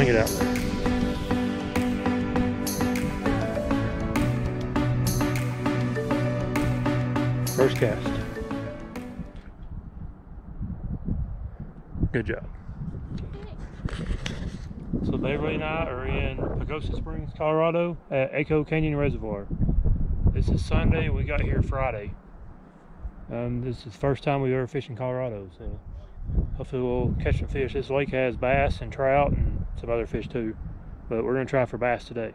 sling it out there. First cast. Good job. So Beverly and I are in Pagosa Springs, Colorado at Echo Canyon Reservoir. This is Sunday, we got here Friday. This is the first time we've ever fished in Colorado, so hopefully we'll catch some fish. This lake has bass and trout and some other fish too, but we're gonna try for bass today.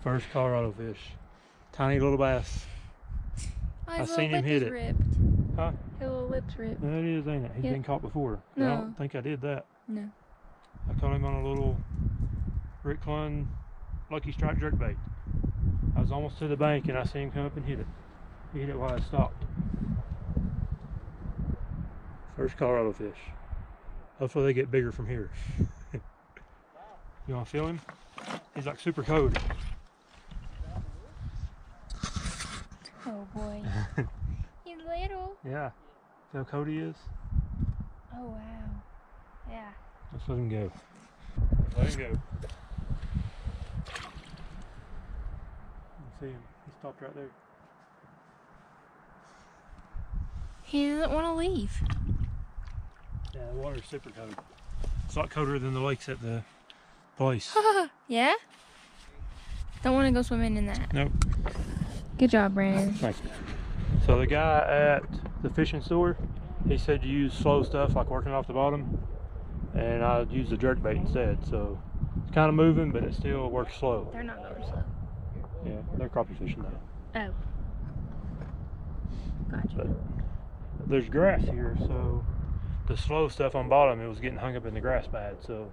First Colorado fish. Tiny little bass. Oh, I seen him hit it. Ripped. Huh? His little lips ripped. That is, ain't it? He's been caught before. No. I don't think I did that. No. I caught him on a little Rick Clun Lucky Strike jerkbait. I was almost to the bank and I seen him come up and hit it. He hit it while I stopped. First Colorado fish. Hopefully they get bigger from here. You want to feel him? He's like super cold. Oh boy. He's little. Yeah. See how cold he is? Oh wow. Yeah. Let's let him go. Let him go. See him. He stopped right there. He doesn't want to leave. Yeah, the water's super cold. It's a lot colder than the lakes at the place. Yeah? Don't want to go swimming in that. Nope. Good job, Brandon. Thank you. So the guy at the fishing store, he said to use slow stuff like working off the bottom, and I use the jerkbait instead. So it's kind of moving, but it still works slow. They're not going slow. Yeah, they're crappie fishing though. Oh. Gotcha. But there's grass here, so the slow stuff on bottom, it was getting hung up in the grass bad. So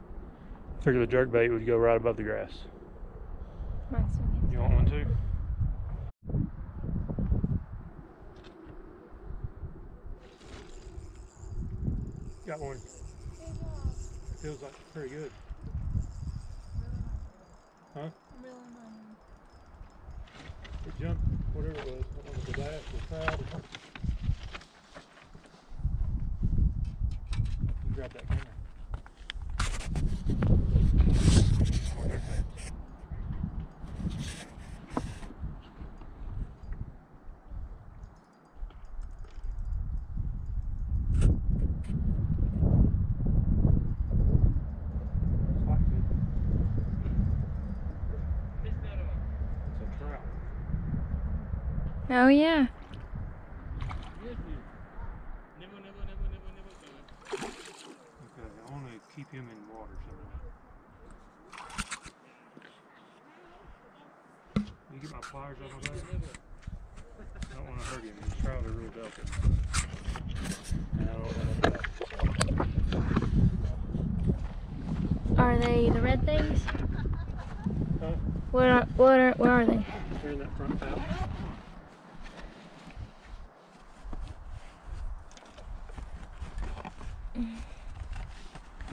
I figured the jerkbait would go right above the grass. Mine's still getting You want one too? Got one. Feels like pretty good. Huh? It jumped, whatever it was. I don't know if the bass or trout or something. You grab that camera. Oh yeah. Okay, I want to keep him in water somewhere. You get my pliers out of my bag? I don't want to hurt him. These trout are real delicate. And I don't want to. Are they the red things? Huh? What are they? They're in that front pouch.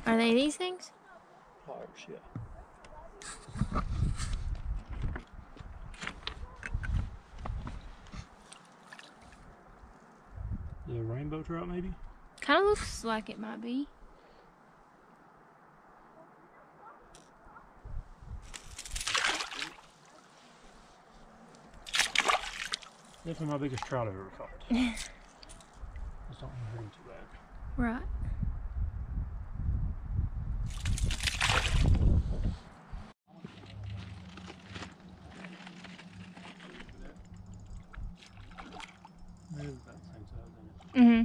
Are they these things? Pliers, yeah. The rainbow trout, maybe? Kind of looks like it might be. Definitely my biggest trout I've ever caught. Just don't want to hurt him too bad. Right. It is about the same size, isn't it? Mm-hmm.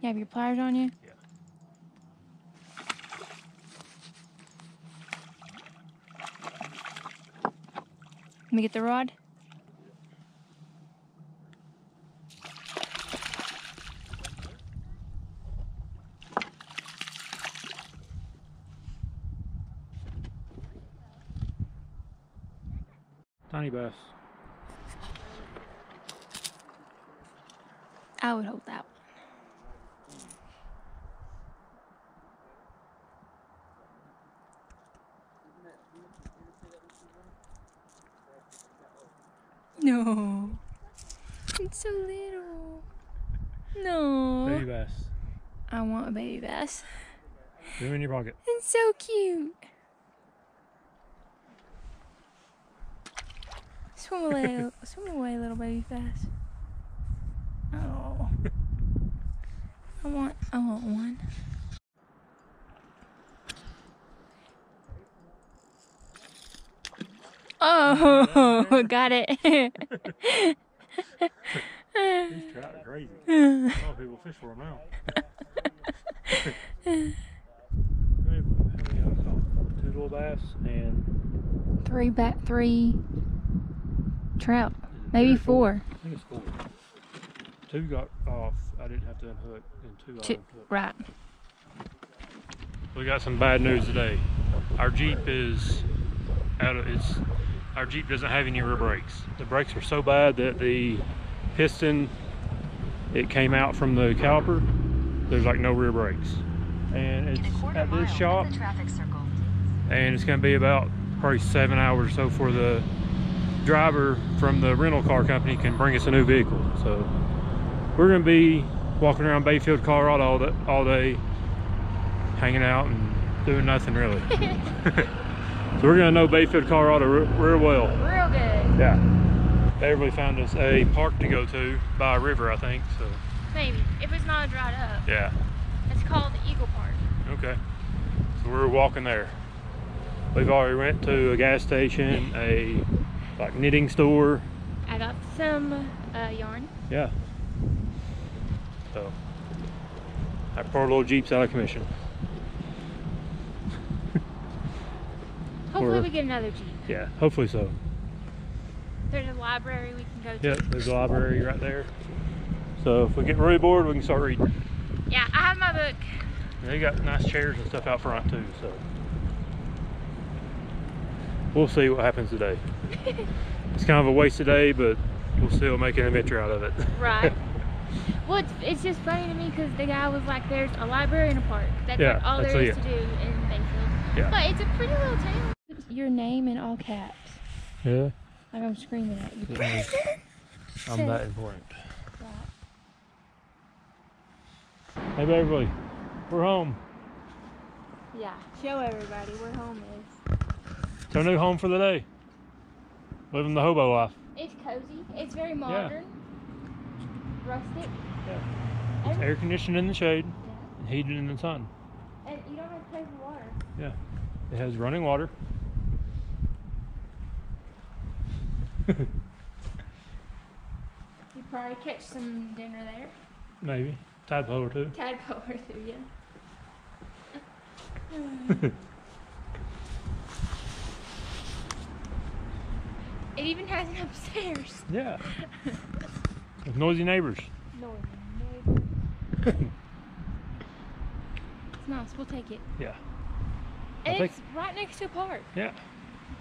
You have your pliers on you? Yeah. Let me get the rod. Tiny bass. I would hold that one. No. It's so little. No. Baby bass. I want a baby bass. Put him in your pocket. It's so cute. Swim away, little baby bass. Oh. I want one. Oh, got it. These trout are crazy. A lot of people fish for them now. How many I caught? 2 little bass and 3 trout, maybe 4. I think it's 4. 2 got off. I didn't have to unhook, and 2 I unhooked. Right. We got some bad news today. Our Jeep is our Jeep doesn't have any rear brakes. The brakes are so bad that the piston, it came out from the caliper. There's like no rear brakes. And it's at this shop. And it's gonna be about probably 7 hours or so for the driver from the rental car company can bring us a new vehicle. So we're gonna be walking around Bayfield, Colorado all day, hanging out and doing nothing really. So we're gonna know Bayfield, Colorado real well. Real good. Yeah. Beverly found us a park to go to by a river, I think. So maybe if it's not dried up. yeah. It's called the Eagle Park. Okay. So we're walking there. We've already went to a gas station, a like knitting store. I got some yarn. Yeah. So our poor little Jeep's out of commission. Hopefully we get another Jeep. Yeah, hopefully so. There's a library we can go to. Yep, there's a library right there. So if we get really bored, we can start reading. Yeah, I have my book. And they got nice chairs and stuff out front too, so we'll see what happens today. It's kind of a wasted day, but we'll still make an adventure out of it. Right. Well, it's just funny to me because the guy was like, there's a library and a park. That's like all there is to do in Bayfield. Yeah. But it's a pretty little town. Your name in all caps. Yeah. Like I'm screaming at you. I'm that important. Right. Hey Beverly, we're home. Yeah, show everybody where home is. It's our new home for the day. Living the hobo life. It's cozy. It's very modern. Rustic. Yeah. It's air conditioned in the shade and heated in the sun. And you don't have to pay for water. Yeah. It has running water. You probably catch some dinner there. Maybe. Tadpole or 2. Tadpole or 2, yeah. It even has an upstairs. Yeah. With noisy neighbors. Noisy. It's nice. We'll take it. Yeah. And it's right next to a park. Yeah.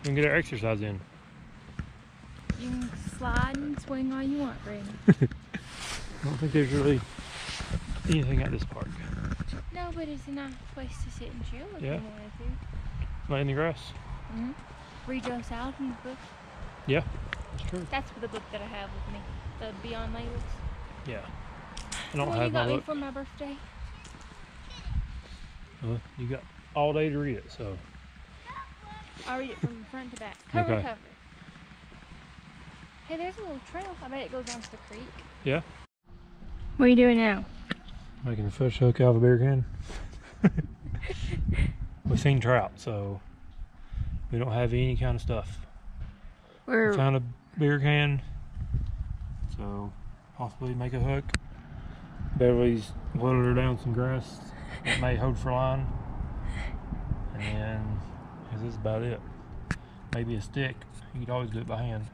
We can get our exercise in. You can slide and swing all you want, Brandon. I don't think there's really anything at this park. No, but it's a nice place to sit and chill if you wanted to. Lay in the grass. Read Joe Salatin's book. Yeah, that's true. That's the book that I have with me. The Beyond Labels. Yeah. I don't What have you got my me book. for my birthday? Well, you got all day to read it, so. I'll read it from front to back. Cover to cover. Hey, there's a little trail. I bet it goes down to the creek. Yeah. What are you doing now? Making a fish hook out of a beer can. We've seen trout, so we don't have any kind of stuff. We found a beer can, so possibly make a hook. Beverly's loaded her down some grass that may hold for line, and this is about it. Maybe a stick. You could always do it by hand.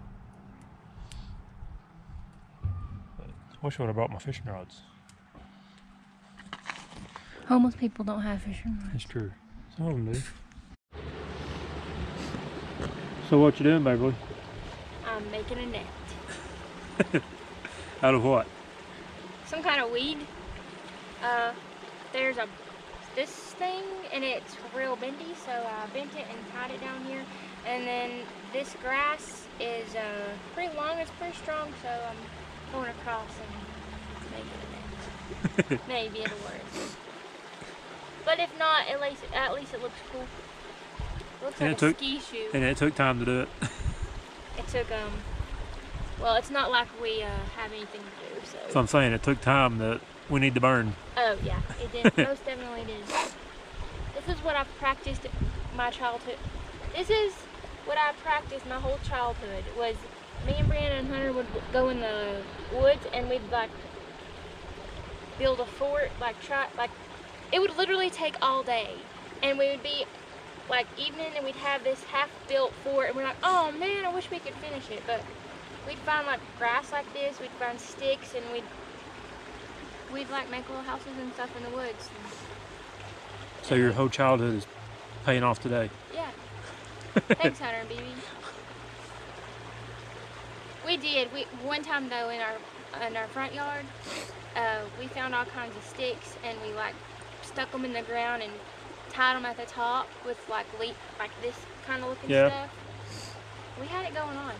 But I wish I would have brought my fishing rods. Homeless people don't have fishing rods. That's true. Some of them do. So what you doing, Beverly? I'm making a net. Out of what? Some kind of weed. There's this thing, and it's real bendy, so I bent it and tied it down here. And then this grass is pretty long, it's pretty strong, so I'm going across and maybe, maybe it'll work. But if not, at least it looks cool. It looks like a ski shoe. And it took time to do it. It took, well, it's not like we have anything to do, so. So I'm saying it took time that we need to burn. Oh yeah, it did. Most definitely did. This is what I've practiced my childhood. This is what I practiced my whole childhood. Was me and Brianna and Hunter would go in the woods and we'd like build a fort, like it would literally take all day, and we would be like evening and we'd have this half-built fort, and we're like, oh man, I wish we could finish it, but we'd find like grass like this, we'd find sticks, and we'd like make little houses and stuff in the woods. So your whole childhood is paying off today. Yeah. Thanks, Hunter and BB. We did. One time though in our front yard, we found all kinds of sticks and we like stuck them in the ground and tied them at the top with like this kind of looking stuff. We had it going on.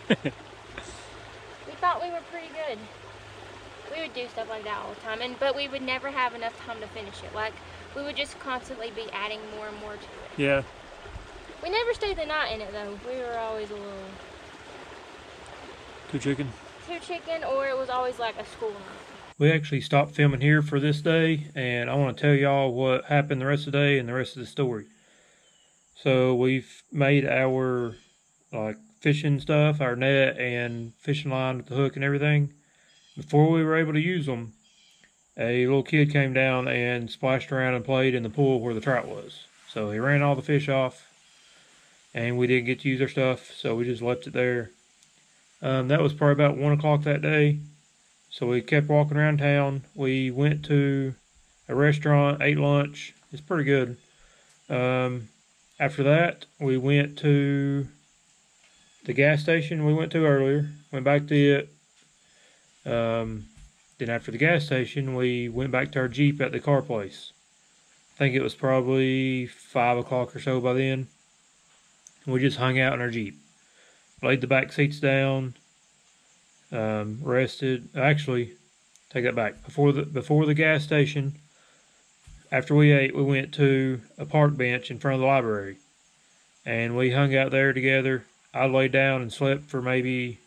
We thought we were pretty good. We would do stuff like that all the time, but we would never have enough time to finish it. Like, we would just constantly be adding more and more to it. Yeah. We never stayed the night in it though. We were always a little too chicken, or it was always like a school night. We actually stopped filming here for this day, and I want to tell y'all what happened the rest of the day and the rest of the story. So we've made our like fishing stuff, our net and fishing line with the hook and everything. Before we were able to use them, a little kid came down and splashed around and played in the pool where the trout was. So he ran all the fish off, and we didn't get to use our stuff, so we just left it there. That was probably about 1 o'clock that day. So we kept walking around town. We went to a restaurant, ate lunch. It's pretty good. After that, we went to the gas station we went to earlier. Went back to it. Then after the gas station, we went back to our Jeep at the car place. I think it was probably 5 o'clock or so by then. We just hung out in our Jeep. Laid the back seats down. Rested. Actually, take that back. Before the gas station, after we ate, we went to a park bench in front of the library. And we hung out there together. I laid down and slept for maybe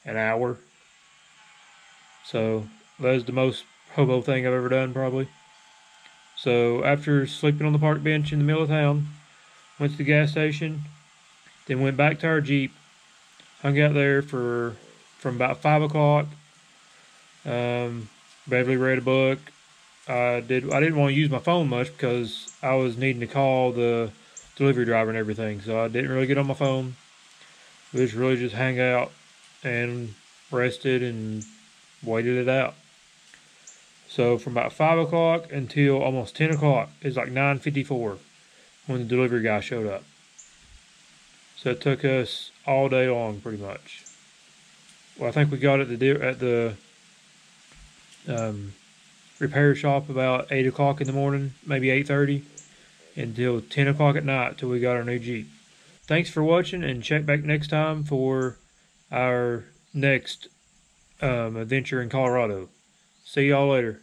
an hour. So that was the most hobo thing I've ever done, probably. So after sleeping on the park bench in the middle of town, went to the gas station, then went back to our Jeep, hung out there from about 5 o'clock. Beverly read a book. I didn't want to use my phone much because I was needing to call the delivery driver and everything, so I didn't really get on my phone. We just really just hang out and rested and waited it out. So from about 5 o'clock until almost 10 o'clock, it's like 9:54 when the delivery guy showed up. So it took us all day long, pretty much. Well, I think we got it at the repair shop about 8 o'clock in the morning, maybe 8:30, until 10 o'clock at night till we got our new Jeep. Thanks for watching, and check back next time for our next adventure in Colorado. See y'all later.